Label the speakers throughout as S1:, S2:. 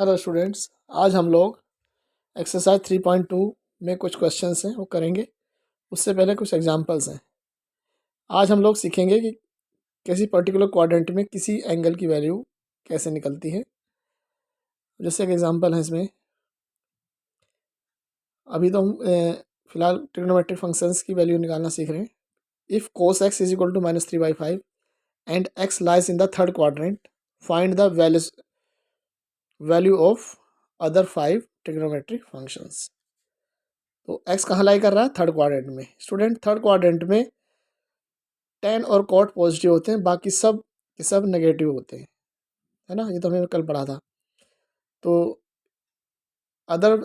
S1: Hello students, आज हम लोग एक्सरसाइज 3.2 में कुछ क्वेश्चंस हैं वो करेंगे। उससे पहले कुछ एग्जांपल्स हैं। आज हम लोग सीखेंगे कि किसी पर्टिकुलर क्वाड्रेंट में किसी एंगल की वैल्यू कैसे निकलती है। जैसे एक एग्जांपल है इसमें, अभी तो हम फिलहाल ट्रिग्नोमेट्रिक फंक्शंस की वैल्यू निकालना सीख रहे हैं। If cos x is equal to -3/5 and x lies in the third quadrant, find the value of other 5 trigonometric functions. तो एक्स कहाँ लाई कर रहा है? थर्ड क्वाड्रेंट में। स्टूडेंट, थर्ड क्वाड्रेंट में टेन और कॉट पॉजिटिव होते हैं, बाकी सब के सब नेगेटिव होते हैं, है ना। ये तो हमने कल पढ़ा था। तो अदर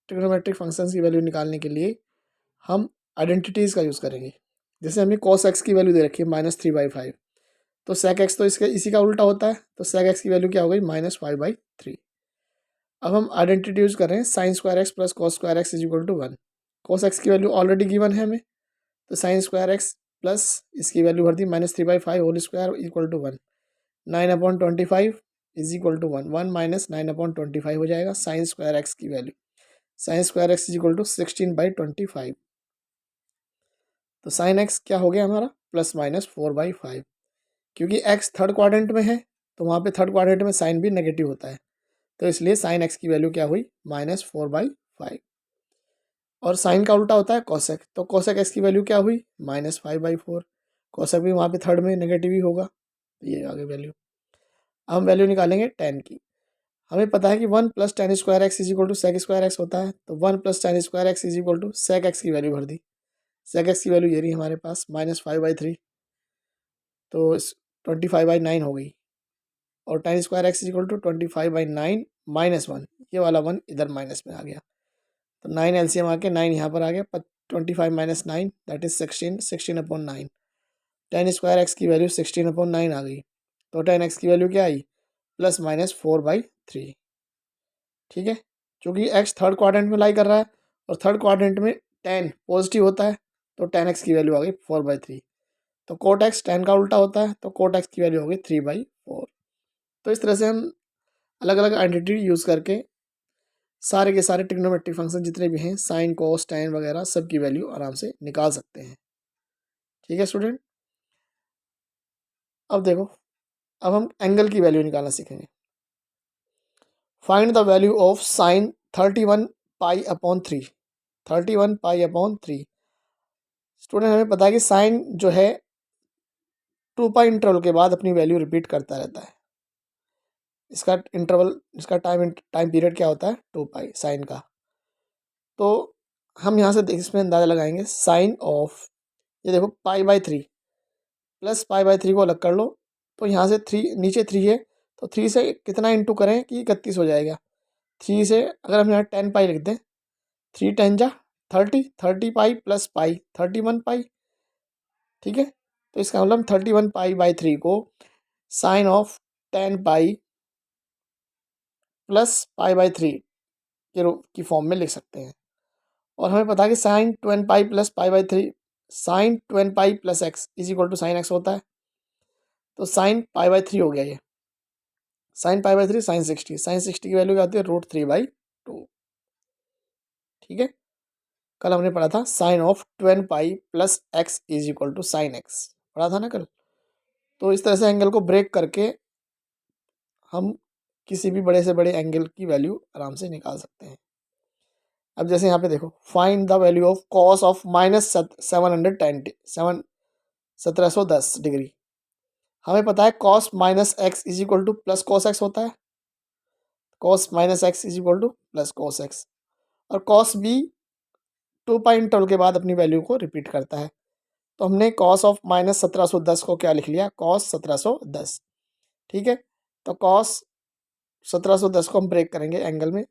S1: ट्रिग्नोमेट्रिक फंक्शंस की वैल्यू निकालने के लिए हम आइडेंटिटीज़ का यूज़ करेंगे। जैसे हमें कॉस एक्स की वैल्यू दे रखी है -3/5, तो सेक एक्स तो इसके इसी का उल्टा होता है, तो सेक एक्स की वैल्यू क्या हो गई? -5/3। अब हम आइडेंटिटी यूज़ कर रहे हैं sine square x plus cos square x is equal to 1। Cos x की वैल्यू ऑलरेडी गिवन है हमें, तो साइन स्क्वायर एक्स प्लस इसकी वैल्यू भर दी -3/5 whole square equal to 1। 9/25 is equal to 1, 1 minus 9/25 हो जाएगा साइन स्क्वायर एक्स की value. Sine square x is equal to 16/25। तो साइन एक्स क्या हो गया हमारा? +-4/5। क्योंकि एक्स थर्ड क्वाड्रेंट में है, तो वहाँ पे थर्ड क्वाड्रेंट में साइन भी नेगेटिव होता है, तो इसलिए साइन एक्स की वैल्यू क्या हुई? -4/5। और साइन का उल्टा होता है कोसेक, तो कोसेक एक्स की वैल्यू क्या हुई? -5/4। कोसेक भी वहाँ पे थर्ड में नेगेटिव ही होगा, तो ये आगे वैल्यू। हम वैल्यू निकालेंगे टेन की। हमें पता है कि 1 + tan square x is equal to sec square x होता है, तो 1 + tan square x is equal to sec x की वैल्यू भर दी। सेक एक्स की वैल्यू ये रही हमारे पास -5/3, तो 25/9 हो गई। और tan square x is equal to 25/9 -1, ये वाला 1 इधर माइनस में आ गया, तो 9 एलसीएम आके 9 यहाँ पर आ गया। 25 - 9 that is 16, 16/9। tan square x की वैल्यू 16/9 आ गई, तो tan एक्स की वैल्यू क्या आई? +-4/3। ठीक है, क्योंकि एक्स थर्ड क्वाड्रेंट में लाई कर रहा है और थर्ड क्वाड्रेंट में टेन पॉजिटिव होता है, तो टेन एक्स की वैल्यू आ गई 4/3। तो कोट एक्स टेन का उल्टा होता है, तो कोट एक्स की वैल्यू हो गई 3/4। तो इस तरह से हम अलग अलग आइडेंटिटी यूज़ करके सारे के सारे ट्रिग्नोमेट्रिक फंक्शन जितने भी हैं, साइन कोस टेन वगैरह, सब की वैल्यू आराम से निकाल सकते हैं। ठीक है स्टूडेंट, अब देखो, अब हम एंगल की वैल्यू निकालना सीखेंगे। Find the value of sine 31π/3। 31π/3। Student, हमें पता है कि साइन जो है 2π इंटरवल के बाद अपनी वैल्यू रिपीट करता रहता है। इसका इंटरवल, इसका टाइम पीरियड क्या होता है? 2π साइन का। तो हम यहाँ से इसमें अंदाज़ा लगाएंगे साइन ऑफ, ये देखो π/3 प्लस π/3 को अलग कर लो, तो यहाँ से 3 नीचे 3 है, तो 3 से कितना इंटू करें कि 31 हो जाएगा। 3 से अगर हम यहाँ 10π लिख दें, 3 10 जा 30, 30π प्लस पाई 31π। ठीक है, तो इसका मतलब 31π/3 को साइन ऑफ 10π प्लस π/3 के रूप की फॉर्म में लिख सकते हैं। और हमें पता है कि sine 20π plus π/3, sine 20π plus x is equal to sine x होता है, तो साइन π/3 हो गया ये। साइन π/3 साइन 60, साइन 60 की वैल्यू क्या होती है? √3/2। ठीक है, कल हमने पढ़ा था sine of 20π plus x is equal to sine x, पढ़ा था ना कल। तो इस तरह से एंगल को ब्रेक करके हम किसी भी बड़े से बड़े एंगल की वैल्यू आराम से निकाल सकते हैं। अब जैसे यहाँ पे देखो, find the value of cos of -1710 degree. हमें पता है cos minus x is equal to plus cos x होता है, cos minus x is equal to plus cos x. और कॉस भी 2π इंटरवल के बाद अपनी वैल्यू को रिपीट करता है, तो हमने कॉस ऑफ -1710 को क्या लिख लिया? कॉस 1710। ठीक है, तो कॉस 1710 को हम ब्रेक करेंगे एंगल में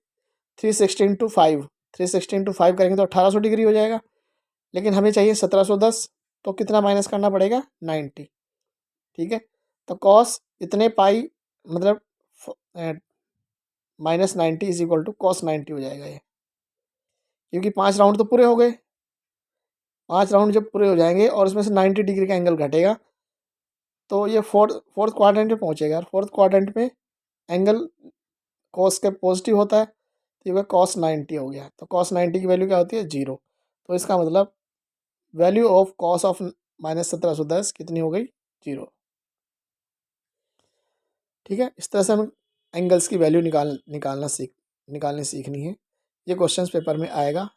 S1: 360 × 5, 360 × 5 करेंगे तो 1800 डिग्री हो जाएगा। लेकिन हमें चाहिए 1710, तो कितना माइनस करना पड़ेगा? 90। ठीक है, तो कॉस इतने पाई मतलब -90 इज इक्वल टू कॉस 90 हो जाएगा ये, क्योंकि 5 राउंड तो पूरे हो गए। 5 राउंड जब पूरे हो जाएंगे और उसमें से 90 डिग्री का एंगल घटेगा, तो ये फोर्थ क्वाड्रेंट में पहुंचेगा। और फोर्थ क्वाड्रेंट में एंगल कॉस के पॉजिटिव होता है तो ये कॉस 90 हो गया। तो कॉस 90 की वैल्यू क्या होती है 0। तो इसका मतलब वैल्यू ऑफ कॉस ऑफ -1710 कितनी हो गई 0। ठीक है, इस तरह से हमें एंगल्स की वैल्यू निकालनी सीखनी है। ये क्वेश्चन पेपर में आएगा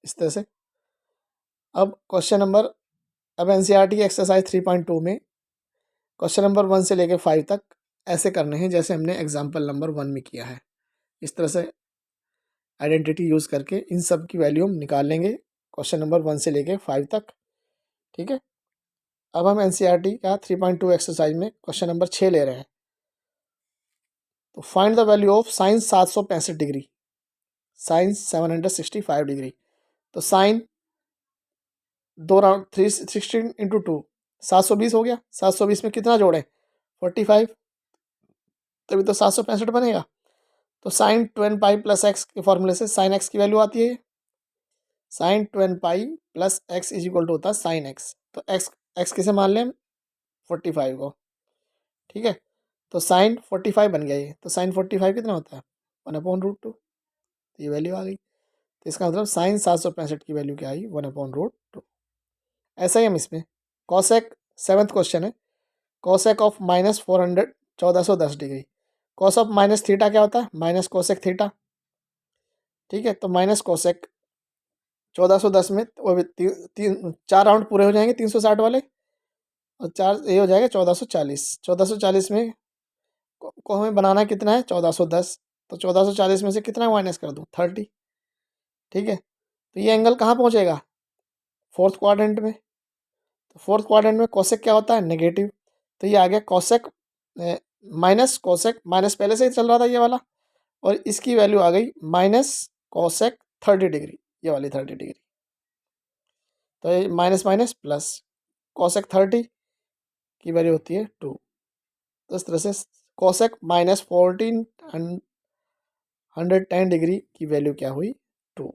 S1: इस तरह से। अब क्वेश्चन नंबर अब एनसीईआरटी की एक्सरसाइज 3.2 में क्वेश्चन नंबर 1 से लेकर 5 तक ऐसे करने हैं जैसे हमने एग्जाम्पल नंबर 1 में किया है। इस तरह से आइडेंटिटी यूज़ करके इन सब की वैल्यू हम निकाल लेंगे क्वेश्चन नंबर 1 से लेकर 5 तक। ठीक है, अब हम एनसीईआरटी का 3.2 एक्सरसाइज में क्वेश्चन नंबर 6 ले रहे हैं। तो find the value of sine 765 degree, sine 765 degree. तो साइन 2 राउंड 316 इंटू 2 720 हो गया। 720 में कितना जोड़ें 45, तभी तो 765 बनेगा। तो sign 2n pi plus x के फॉर्मूले से साइन एक्स की वैल्यू आती है, sine 2n pi plus x is equal to होता है साइन एक्स। तो एक्स किसे मान लें 45 को। ठीक है, तो साइन 45 बन गया ये। तो साइन 45 कितना होता है 1/√2। ये वैल्यू आ गई। तो इसका मतलब साइन 765 की वैल्यू क्या आई 1/√2। ऐसा ही हम इसमें कॉसेक 7th क्वेश्चन है, cosec of -400 1410 degree. Cos of minus theta क्या होता है माइनस कोसेक थीटा। ठीक है, तो माइनस कोसेक 1410 में वो भी 4 राउंड पूरे हो जाएंगे 360 वाले, और 4 ये हो जाएगा 1440। 1440 में को हमें बनाना कितना है 1410। तो 1440 में से कितना माइनस कर दूँ 30। ठीक है, तो ये एंगल कहाँ पहुँचेगा फोर्थ क्वाड्रेंट में। तो फोर्थ क्वाड्रेंट में कोसेक क्या होता है नेगेटिव। तो ये आ गया कोसेक माइनस कोसेक, माइनस पहले से ही चल रहा था ये वाला, और इसकी वैल्यू आ गई माइनस कोसेक 30 डिग्री, ये वाली 30 डिग्री। तो ये माइनस माइनस प्लस कोसेक 30 की वैल्यू होती है 2। तो इस तरह से कोसेक -1410 डिग्री की वैल्यू क्या हुई 2।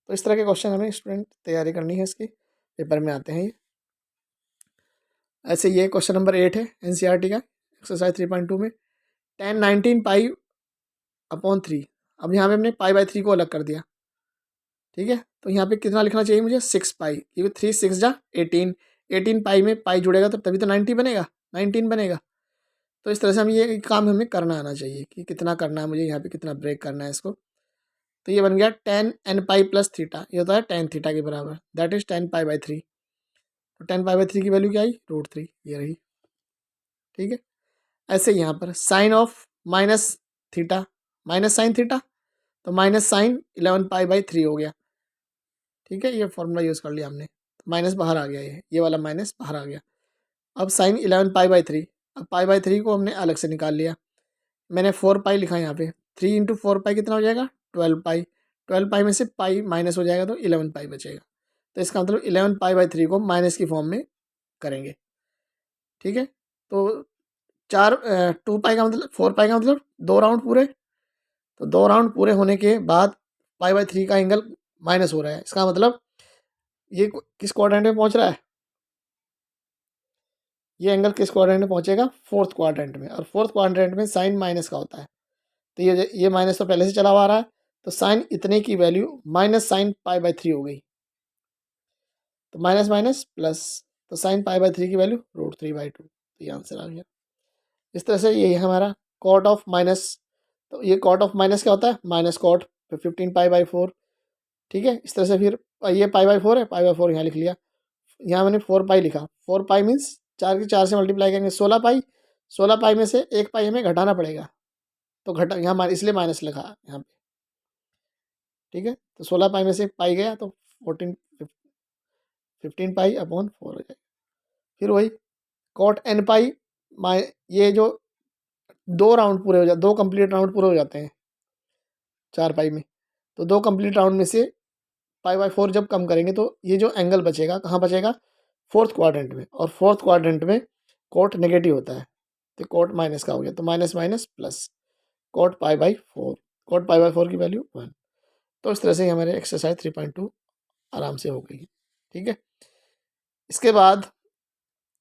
S1: तो इस तरह के क्वेश्चन हमें स्टूडेंट तैयारी करनी है, इसकी पेपर में आते हैं ये। ऐसे ये क्वेश्चन नंबर 8 है एनसीईआरटी का एक्सरसाइज 3.2 में, tan 19 पाई/3। अब यहाँ पे हमने पाई/3 को अलग कर दिया। ठीक है, तो यहाँ पे कितना लिखना चाहिए मुझे 6 पाई, क्योंकि 3 6 जा 18, 18 पाई में पाई जुड़ेगा तो तभी तो 90 बनेगा, 19 बनेगा। तो इस तरह से हम ये काम हमें करना आना चाहिए कि कितना करना है मुझे, यहाँ पे कितना ब्रेक करना है इसको। तो ये बन गया tan n pi plus theta, ये होता है tan थीटा के बराबर, दैट इज tan पाई/3। तो tan पाई/3 की वैल्यू क्या आई √3, ये रही। ठीक है, ऐसे यहाँ पर sine of minus theta minus sine theta, तो माइनस साइन 11 पाई/3 हो गया। ठीक है, ये फॉर्मूला यूज़ कर लिया हमने, माइनस बाहर आ गया, ये वाला माइनस बाहर आ गया। अब साइन 11 पाई/3, अब पाई/3 को हमने अलग से निकाल लिया। मैंने 4 पाई लिखा यहाँ पे, 3 इंटू 4 पाई कितना हो जाएगा 12 पाई। 12 पाई में से पाई माइनस हो जाएगा तो 11 पाई बचेगा। तो इसका मतलब 11 पाई/3 को माइनस की फॉर्म में करेंगे। ठीक है, तो 2 पाई का मतलब 4 पाई का मतलब 2 राउंड पूरे। तो 2 राउंड पूरे होने के बाद पाई/3 का एंगल माइनस हो रहा है, इसका मतलब ये किस क्वाड्रेंट में पहुंच रहा है, ये एंगल किस क्वाड्रेंट में पहुंचेगा फोर्थ क्वाड्रेंट में। और फोर्थ क्वाड्रेंट में साइन माइनस का होता है, तो ये माइनस तो पहले से चला हुआ आ रहा है। तो साइन इतने की वैल्यू माइनस साइन पाई/3 हो गई, तो माइनस माइनस प्लस, तो साइन पाई/3 की वैल्यू √3/2। तो ये आंसर आ गया। इस तरह से ये हमारा कॉट ऑफ माइनस, तो ये कॉट ऑफ माइनस क्या होता है माइनस कॉट 15 पाई/4। ठीक है, इस तरह से फिर ये पाई/4 है, पाई/4 यहाँ लिख लिया। यहाँ मैंने 4 पाई लिखा, 4 पाई मीन्स 4 की 4 से मल्टीप्लाई करेंगे 16 पाई। 16 पाई में से 1 पाई हमें घटाना पड़ेगा, तो घटा यहाँ इसलिए माइनस लिखा यहाँ पे। ठीक है, तो 16 पाई में से 1 पाई गया तो 15 पाई/4 हो जाएगा। फिर वही कॉट n पाई, ये जो 2 राउंड पूरे हो जाते, 2 कंप्लीट राउंड पूरे हो जाते हैं 4 पाई में, तो 2 कंप्लीट राउंड में से पाई/4 जब कम करेंगे तो ये जो एंगल बचेगा कहाँ बचेगा फोर्थ क्वाड्रेंट में, और फोर्थ क्वाड्रेंट में कोट नेगेटिव होता है, तो कोट माइनस का हो गया, तो माइनस माइनस प्लस कोट पाई/4, कोट पाई/4 की वैल्यू 1। तो इस तरह से हमारे एक्सरसाइज 3.2 आराम से हो गई। ठीक है, इसके बाद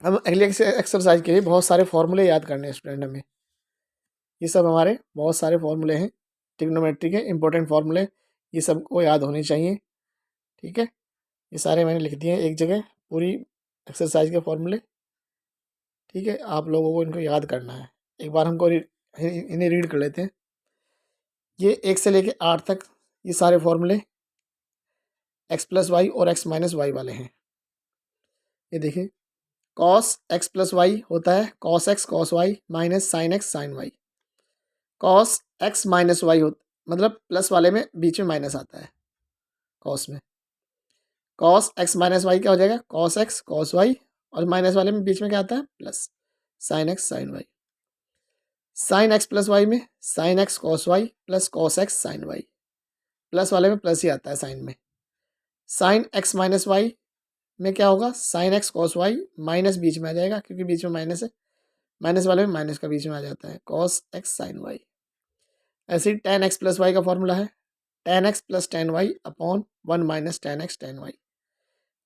S1: हम अगले एक्सरसाइज के लिए बहुत सारे फॉर्मूले याद करने हैं स्टूडेंट हमें। ये सब हमारे बहुत सारे फॉर्मूले हैं ट्रिग्नोमेट्री के, इंपॉर्टेंट फॉर्मूले, ये सबको याद होने चाहिए। ठीक है, ये सारे मैंने लिख दिए हैं एक जगह, पूरी एक्सरसाइज के फॉर्मूले। ठीक है, आप लोगों को इनको याद करना है। एक बार हमको इन्हें रीड कर लेते हैं। ये 1 से लेके 8 तक ये सारे फॉर्मूले एक्स प्लस वाई और एक्स माइनस वाई वाले हैं। ये देखिए, कॉस एक्स प्लस वाई होता है cos x cos y minus sine x sine y. Cos x minus y हो मतलब प्लस वाले में बीच में माइनस आता है कॉस में। कॉस एक्स माइनस वाई क्या हो जाएगा, कॉस एक्स कॉस वाई, और माइनस वाले में बीच में क्या आता है, plus sine x sine y. Sine x plus y में sine x cos y plus cos x sine y, plus वाले में प्लस ही आता है साइन में। साइन एक्स माइनस वाई में क्या होगा, sine x cos y minus बीच में आ जाएगा क्योंकि बीच में माइनस है, माइनस वाले में माइनस का बीच में आ जाता है, कॉस एक्स साइन वाई। ऐसे ही टेन एक्स प्लस वाई का फॉर्मूला है tan x plus tan y upon one minus tan x tan y.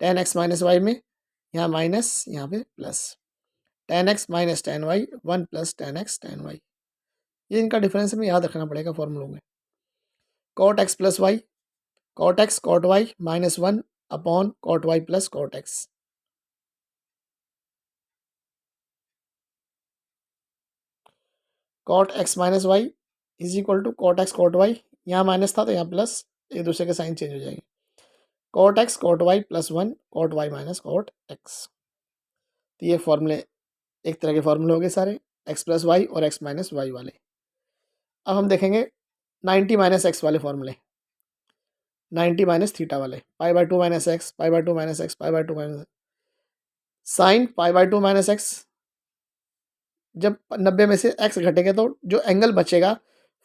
S1: Tan x minus y में यहाँ माइनस यहाँ पे plus, tan x minus tan y one plus tan x tan y. ये इनका difference हमें याद रखना पड़ेगा फॉर्मूलों में। Cot x plus y, cot x cot y minus one upon cot y plus cot x. Cot x minus y is equal to cot x cot y, यहाँ minus था तो यहाँ प्लस, एक दूसरे के साइन चेंज हो जाएंगे। Cot x cot y plus one cot y minus cot x. तो ये फॉर्मूले एक तरह के फॉर्मूले हो गए सारे, एक्स प्लस वाई और एक्स माइनस वाई वाले। अब हम देखेंगे 90 माइनस एक्स वाले फॉर्मूले, 90 माइनस थीटा वाले, पाई by two minus x pi by two minus x pi by two minus sign pi by two minus x. जब 90 में से एक्स घटेगा तो जो एंगल बचेगा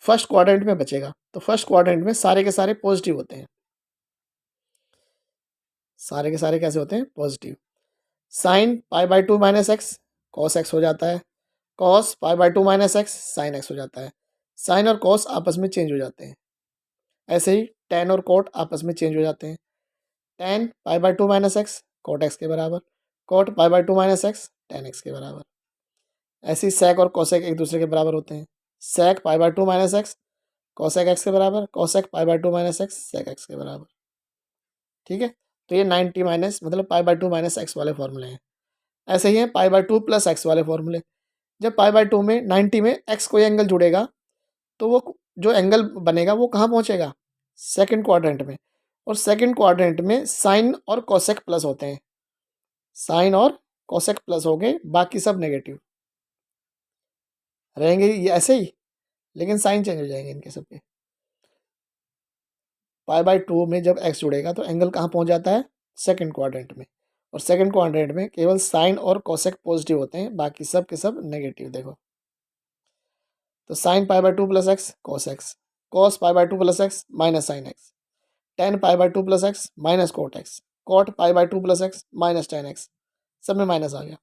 S1: फर्स्ट क्वाड्रेंट में बचेगा, तो फर्स्ट क्वाड्रेंट में सारे के सारे पॉजिटिव होते हैं, सारे के सारे कैसे होते हैं, positive. Sign pi by two minus x cos x हो जाता है, cos pi by two minus x sine x हो जाता है, साइन और कॉस आपस में चेंज हो जाते हैं। ऐसे ही टेन और कोट आपस में चेंज हो जाते हैं, tan pi by two minus x cot x के बराबर, cot pi by two minus x tan x के बराबर। ऐसे ही सेक और कोसेक एक दूसरे के बराबर होते हैं, sec pi by two minus x cosec x के बराबर, cosec pi by two minus x sec x के बराबर। ठीक है, तो ये 90 माइनस मतलब pi by two minus x वाले फॉर्मूले हैं। ऐसे ही हैं pi by two plus x वाले फॉर्मूले। जब पाई बाई टू में 90 में एक्स कोई एंगल जुड़ेगा तो वो जो एंगल बनेगा वो कहाँ पहुँचेगा, सेकंड क्वाड्रेंट में, और सेकंड क्वाड्रेंट में साइन और कोसेक प्लस होते हैं, साइन और कोसेक प्लस हो गए, बाकी सब नेगेटिव रहेंगे ये ऐसे ही, लेकिन साइन चेंज हो जाएंगे इनके सबके। पाई बाई टू में जब एक्स जुड़ेगा तो एंगल कहाँ पहुँच जाता है, सेकंड क्वाड्रेंट में, और सेकंड क्वाड्रेंट में केवल साइन और कोसेक पॉजिटिव होते हैं, बाकी सब के सब नेगेटिव। देखो तो sine pi by two plus x cos x, cos pi by two plus x minus sine x, tan pi by two plus x minus cot x, cot pi by two plus x minus tan x, सब में minus आ गया।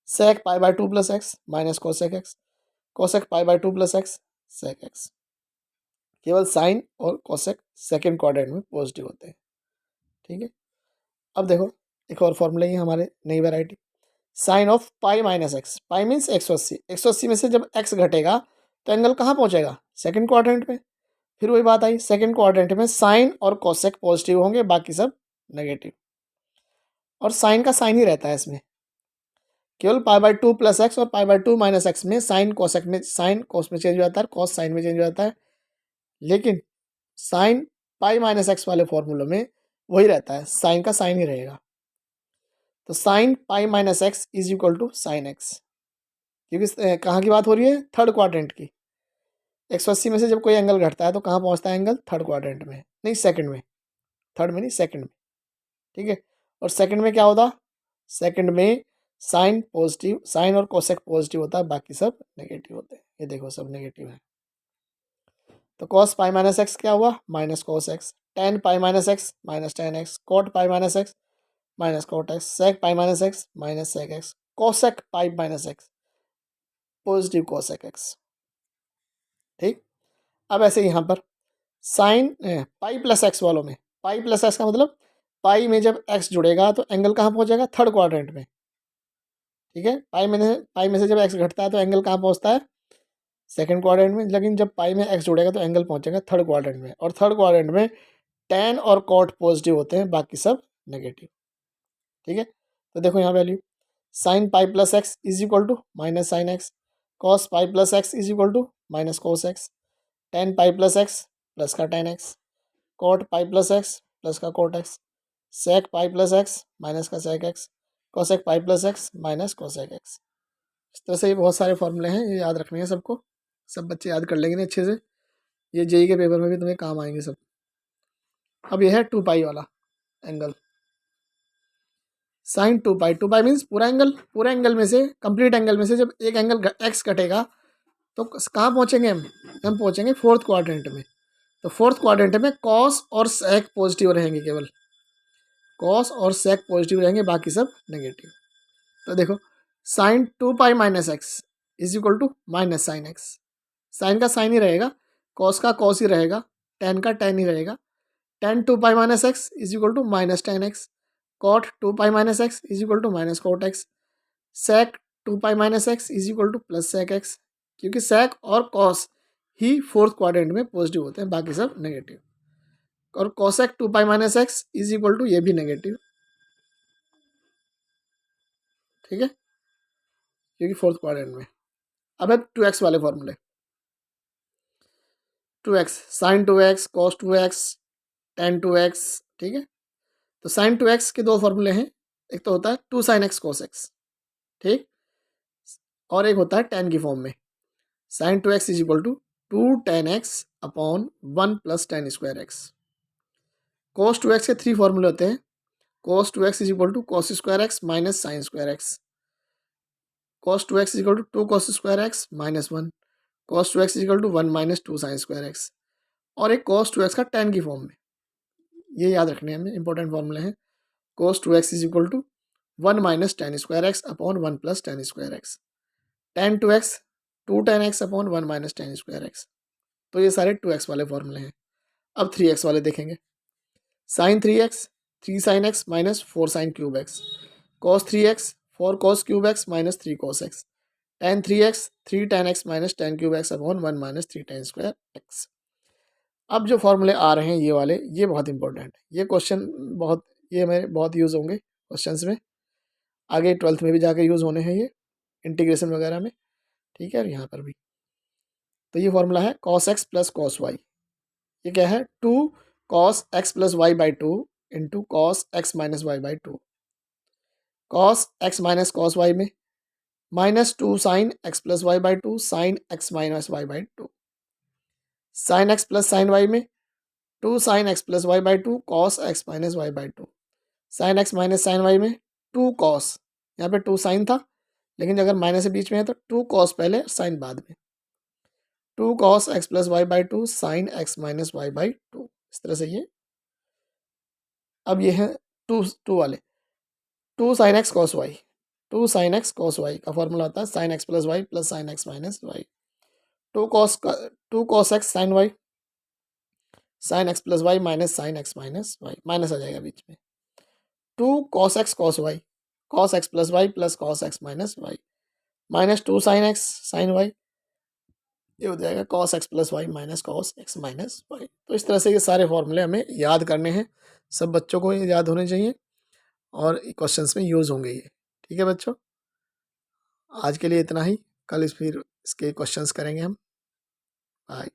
S1: Sec pi by two plus x minus cosec x, cosec pi by two plus x sec x. केवल sine और cosec second quadrant में positive होते हैं। ठीक है, अब देखो एक और फॉर्मूला ही हमारे नई variety, sine of pi minus x, pi means 180, 180 में से जब एक्स घटेगा तो एंगल कहाँ पहुँचेगा, सेकंड क्वाड्रेंट में। फिर वही बात आई, सेकंड क्वाड्रेंट में साइन और कोसेक पॉजिटिव होंगे, बाकी सब नेगेटिव, और साइन का साइन ही रहता है इसमें। केवल pi by two plus x और pi by two minus x में साइन कोसेक में, साइन कोस में चेंज हो जाता है, कॉस साइन में चेंज हो जाता है, लेकिन साइन पाई माइनस एक्स वाले फॉर्मूलों में वही रहता है, साइन का साइन ही रहेगा। तो sine pi minus x is equal to sine x, क्योंकि कहाँ की बात हो रही है, थर्ड क्वाड्रेंट की। 180 में से जब कोई एंगल घटता है तो कहाँ पहुँचता है एंगल, थर्ड क्वाड्रेंट में, नहीं सेकंड में, थर्ड में नहीं सेकंड में। ठीक है, और सेकंड में क्या होता, सेकंड में साइन पॉजिटिव, साइन और कोसेक पॉजिटिव होता है, बाकी सब नेगेटिव होते हैं। ये देखो सब नेगेटिव है। तो कॉस पाई माइनस एक्स क्या हुआ, minus cos x, tan pi minus x minus tan x, cot pi minus x minus cot x, sec pi minus x minus sec x, cosec pi minus x positive cosec x. ठीक, अब ऐसे यहाँ पर sign pi plus x वालों में, पाई plus x का मतलब पाई में जब एक्स जुड़ेगा तो एंगल कहाँ पहुँच जाएगा, थर्ड क्वाड्रेंट में। ठीक है, पाई में से जब एक्स घटता है तो एंगल कहाँ पहुँचता है, सेकंड क्वाड्रेंट में, लेकिन जब पाई में एक्स जुड़ेगा तो एंगल पहुंचेगा थर्ड क्वाड्रेंट में, और थर्ड क्वाड्रेंट में टेन और कॉट पॉजिटिव होते हैं, बाकी सब नेगेटिव। ठीक है, तो देखो यहाँ value sine pi plus x is equal to minus sine x, cos pi plus x is equal to minus cos x, tan pi plus x plus का tan x, cot pi plus x plus का cot x, sec pi plus x minus का sec x, cosec pi plus x minus cosec x. इस तरह से ये बहुत सारे फॉर्मूले हैं, ये याद रखने हैं सबको, सब बच्चे याद कर लेंगे ना अच्छे से, ये जेई के पेपर में भी तुम्हें काम आएंगे सब। अब ये है 2 पाई वाला एंगल, साइन 2 पाई, 2 पाई मीन्स पूरा एंगल, पूरे एंगल में से, कंप्लीट एंगल में से जब एक एंगल एक्स कटेगा तो कहाँ पहुँचेंगे हम पहुँचेंगे फोर्थ क्वाड्रेंट में। तो फोर्थ क्वाड्रेंट में कॉस और सेक पॉजिटिव रहेंगे, केवल कॉस और सेक पॉजिटिव रहेंगे, बाकी सब नेगेटिव। तो देखो sine 2 pi minus x is equal to minus sine x, sine का साइन ही रहेगा, कॉस का कॉस ही रहेगा, टेन का टेन ही रहेगा, tan 2 pi minus x is equal to minus tan x, cot 2 pi minus x is equal to minus cot x, sec 2 pi minus x is equal to plus sec x, क्योंकि sec और cos ही fourth quadrant में positive होते हैं, बाकी सब negative. और cosec 2 pi minus x is equal to ये भी नेगेटिव, ठीक है, क्योंकि फोर्थ क्वाड्रेंट में। अब है 2x वाले फॉर्मूले, 2x sign 2x cos 2x ten 2x, ठीक है। तो साइन 2x के दो फॉर्मूले हैं, एक तो होता है 2 साइन एक्स कॉस एक्स, ठीक, और एक होता है टेन की फॉर्म में, sine 2x is equal to 2 tan x upon 1 plus tan square x. Cos 2x के 3 फॉर्मूले होते हैं, cos 2x is equal to cos square x minus sine square x, cos 2x is equal to 2 cos square x minus 1, cos 2x is equal to 1 minus 2 sine square x, और एक cos 2x का ten की form में। ये याद रखने हैं हमें, इंपॉर्टेंट फॉर्मूले हैं। cos 2x is equal to 1 minus tan square x upon 1 plus tan square x, tan 2x 2 tan x upon 1 minus tan square x. तो ये सारे 2x वाले फॉर्मूले हैं। अब 3x वाले देखेंगे, sine 3x 3 sine x minus 4 sine cube x, cos 3x 4 cos cube x minus 3 cos x, tan 3x 3 tan x minus tan cube x upon 1 minus 3 tan square x. अब जो फॉर्मूले आ रहे हैं ये वाले, ये बहुत इंपॉर्टेंट है, ये क्वेश्चन बहुत, ये मेरे बहुत यूज़ होंगे क्वेश्चंस में, आगे 12th में भी जाके यूज़ होने हैं ये, इंटीग्रेशन वगैरह में, ठीक है, और यहाँ पर भी। तो ये फॉर्मूला है cos x plus cos y, ये क्या है 2 cos x plus y by two into cos x minus y by two, cos x minus cos y में minus 2 sine x plus y by two sine x minus y by two, sine x plus sine y में 2 sine x plus y by two cos x minus y by two, sine x minus sine y में 2 cos, यहाँ पे 2 sign था, लेकिन अगर minus से बीच में है तो 2 कॉस पहले साइन बाद में, 2 cos x plus y by two sine x minus y by two, इस तरह से ये। अब ये है टू टू वाले 2 sine x cos y, 2 sine x cos y का फॉर्मूला होता है sine x plus y plus sine x minus y, 2 cos x sine y, sine x plus y minus sine x minus y, minus आ जाएगा बीच में, 2 cos x cos y, cos x plus y plus cos x minus y, minus 2 sine x sine y, ये हो जाएगा cos x plus y minus cos x minus y. तो इस तरह से ये सारे फॉर्मूले हमें याद करने हैं, सब बच्चों को ये याद होने चाहिए, और क्वेश्चंस में यूज़ होंगे ये, ठीक है बच्चों। आज के लिए इतना ही, कल इस फिर इसके क्वेश्चंस करेंगे हम। बाय।